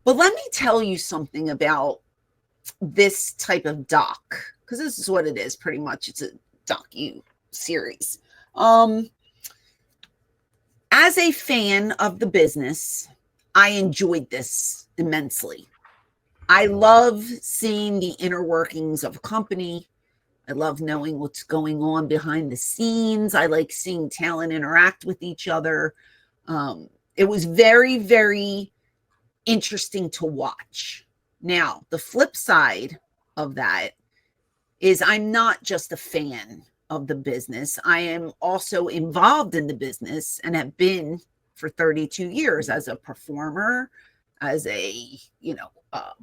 But let me tell you something about this type of doc, because this is what it is pretty much. It's a docu series. As a fan of the business, I enjoyed this immensely. I love seeing the inner workings of a company. I love knowing what's going on behind the scenes. I like seeing talent interact with each other. It was very, very interesting to watch. Now, the flip side of that is I'm not just a fan of the business. I am also involved in the business and have been for 32 years as a performer, as a,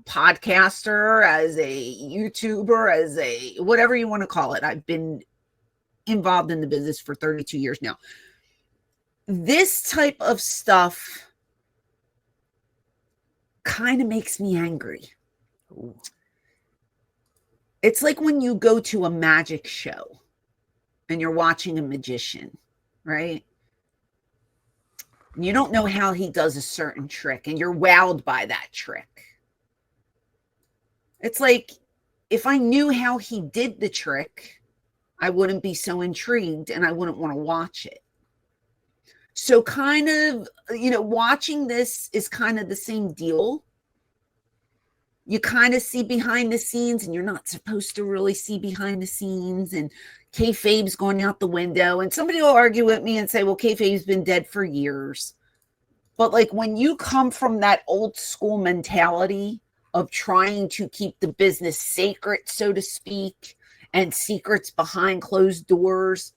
podcaster, as a YouTuber, as a whatever you want to call it. I've been involved in the business for 32 years now. This type of stuff kind of makes me angry. Ooh. It's like when you go to a magic show and you're watching a magician, right? And you don't know how he does a certain trick and you're wowed by that trick. It's like, if I knew how he did the trick, I wouldn't be so intrigued and I wouldn't want to watch it. So kind of, watching this is kind of the same deal. You kind of see behind the scenes and you're not supposed to really see behind the scenes, and kayfabe's going out the window, and somebody will argue with me and say, well, kayfabe's been dead for years. But like when you come from that old school mentality of trying to keep the business sacred, so to speak, and secrets behind closed doors,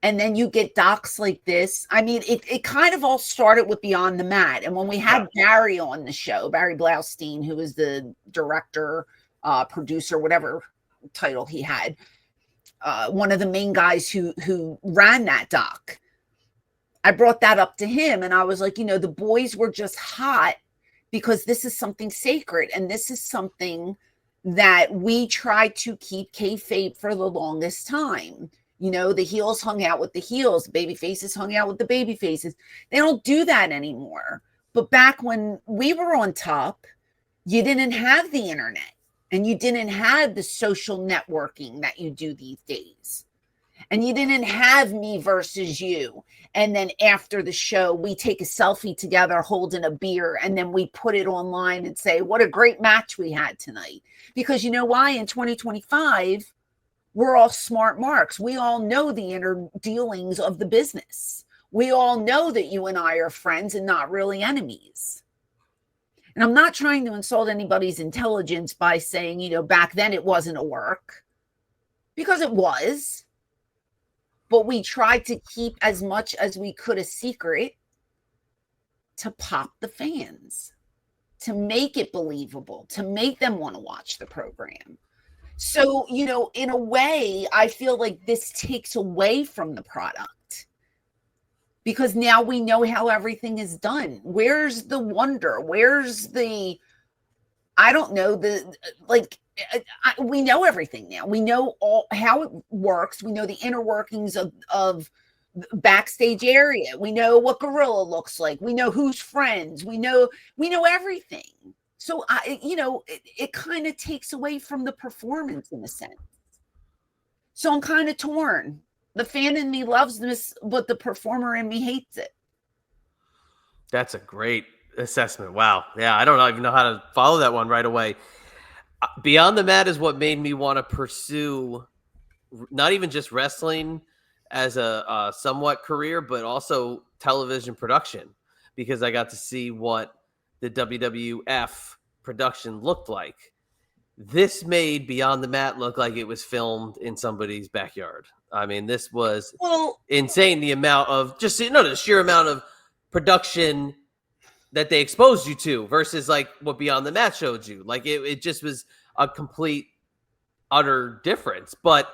and then you get docs like this. I mean, it kind of all started with Beyond the Mat. And when we had Barry on the show, Barry Blaustein, who was the director, producer, whatever title he had, one of the main guys who ran that doc, I brought that up to him. And I was like, the boys were just hot because this is something sacred. And this is something that we tried to keep kayfabe for the longest time. The heels hung out with the heels, the baby faces hung out with the baby faces. They don't do that anymore. But back when we were on top, you didn't have the internet and you didn't have the social networking that you do these days. And you didn't have me versus you. And then after the show, we take a selfie together holding a beer, and then we put it online and say, what a great match we had tonight. Because you know why? In 2025, we're all smart marks. We all know the inner dealings of the business. We all know that you and I are friends and not really enemies. And I'm not trying to insult anybody's intelligence by saying, back then it wasn't a work, because it was. But we tried to keep as much as we could a secret to pop the fans, to make it believable, to make them want to watch the program. So, in a way, I feel like this takes away from the product, because now we know how everything is done. Where's the wonder? Where's the, I don't know, we know everything now. We know how it works. We know the inner workings of backstage area. We know what Gorilla looks like. We know who's friends. We know everything. So it kind of takes away from the performance in a sense. So I'm kind of torn. The fan in me loves this, but the performer in me hates it. That's a great assessment. Wow. Yeah, I don't even know how to follow that one right away. Beyond the Mat is what made me want to pursue not even just wrestling as a somewhat career, but also television production, because I got to see what the WWF production looked like. This made Beyond the Mat look like it was filmed in somebody's backyard. I mean, this was insane. The amount of the sheer amount of production that they exposed you to versus like what Beyond the Mat showed you. Like it just was a complete, utter difference. But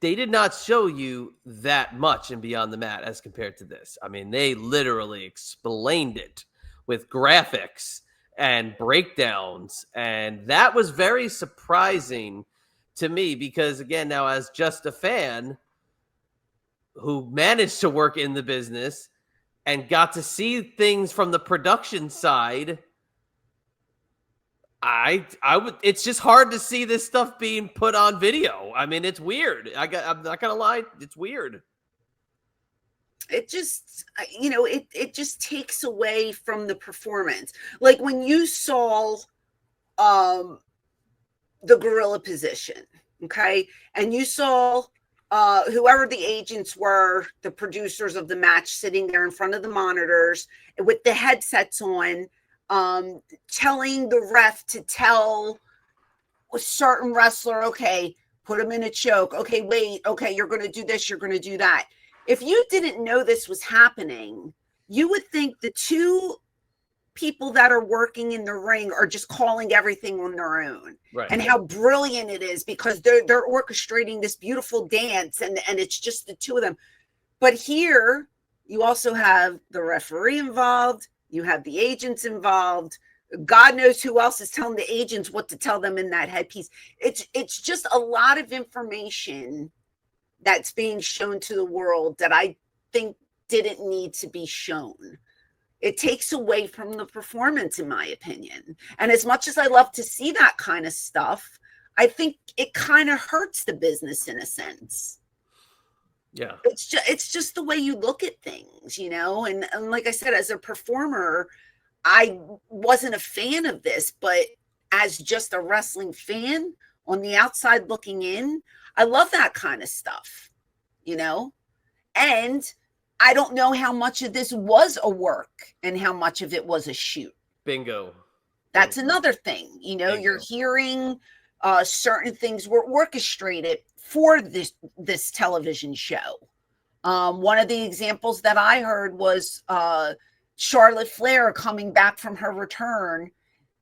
they did not show you that much in Beyond the Mat as compared to this. I mean, they literally explained it with graphics and breakdowns. And that was very surprising to me because, again, now as just a fan who managed to work in the business and got to see things from the production side, I would. It's just hard to see this stuff being put on video. I mean, it's weird. I'm not gonna lie, it's weird. It just, it just takes away from the performance. Like when you saw the gorilla position, okay, and you saw whoever the agents were, the producers of the match, sitting there in front of the monitors with the headsets on, telling the ref to tell a certain wrestler, okay, put him in a choke. Okay, wait. Okay, you're going to do this. You're going to do that. If you didn't know this was happening, you would think the two people that are working in the ring are just calling everything on their own. Right. And how brilliant it is because they're orchestrating this beautiful dance and it's just the two of them. But here you also have the referee involved. You have the agents involved. God knows who else is telling the agents what to tell them in that headpiece. It's just a lot of information that's being shown to the world that I think didn't need to be shown. It takes away from the performance, in my opinion. And as much as I love to see that kind of stuff, I think it kind of hurts the business in a sense. Yeah. It's just the way you look at things, and like I said, as a performer, I wasn't a fan of this, but as just a wrestling fan on the outside looking in, I love that kind of stuff, and I don't know how much of this was a work and how much of it was a shoot. Bingo. That's another thing, Bingo. You're hearing certain things were orchestrated for this television show. One of the examples that I heard was Charlotte Flair coming back from her return,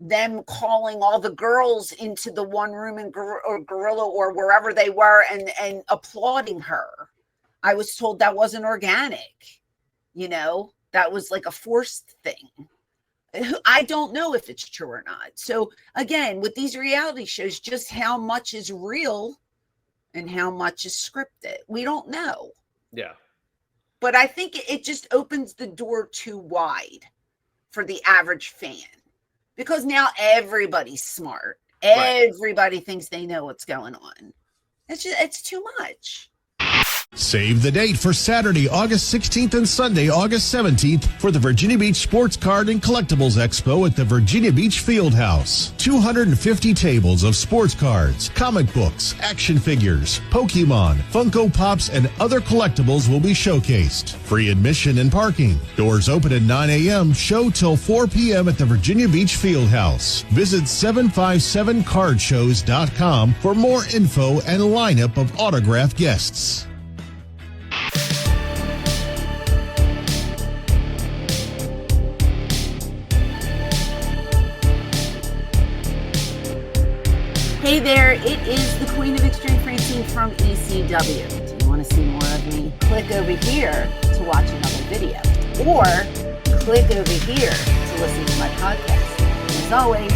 them calling all the girls into the one room in Gorilla or wherever they were and applauding her. I was told that wasn't organic, that was like a forced thing. I don't know if it's true or not. So again, with these reality shows, just how much is real and how much is scripted, we don't know. Yeah. But I think it just opens the door too wide for the average fan because now everybody's smart. Right. Everybody thinks they know what's going on. It's too much. Save the date for Saturday, August 16th and Sunday, August 17th for the Virginia Beach Sports Card and Collectibles Expo at the Virginia Beach Fieldhouse. 250 tables of sports cards, comic books, action figures, Pokemon, Funko Pops, and other collectibles will be showcased. Free admission and parking. Doors open at 9 a.m., show till 4 p.m. at the Virginia Beach Fieldhouse. Visit 757cardshows.com for more info and lineup of autographed guests. Hey there, it is the Queen of Extreme, Francine from ECW. Do you want to see more of me? Click over here to watch another video. Or click over here to listen to my podcast. And as always,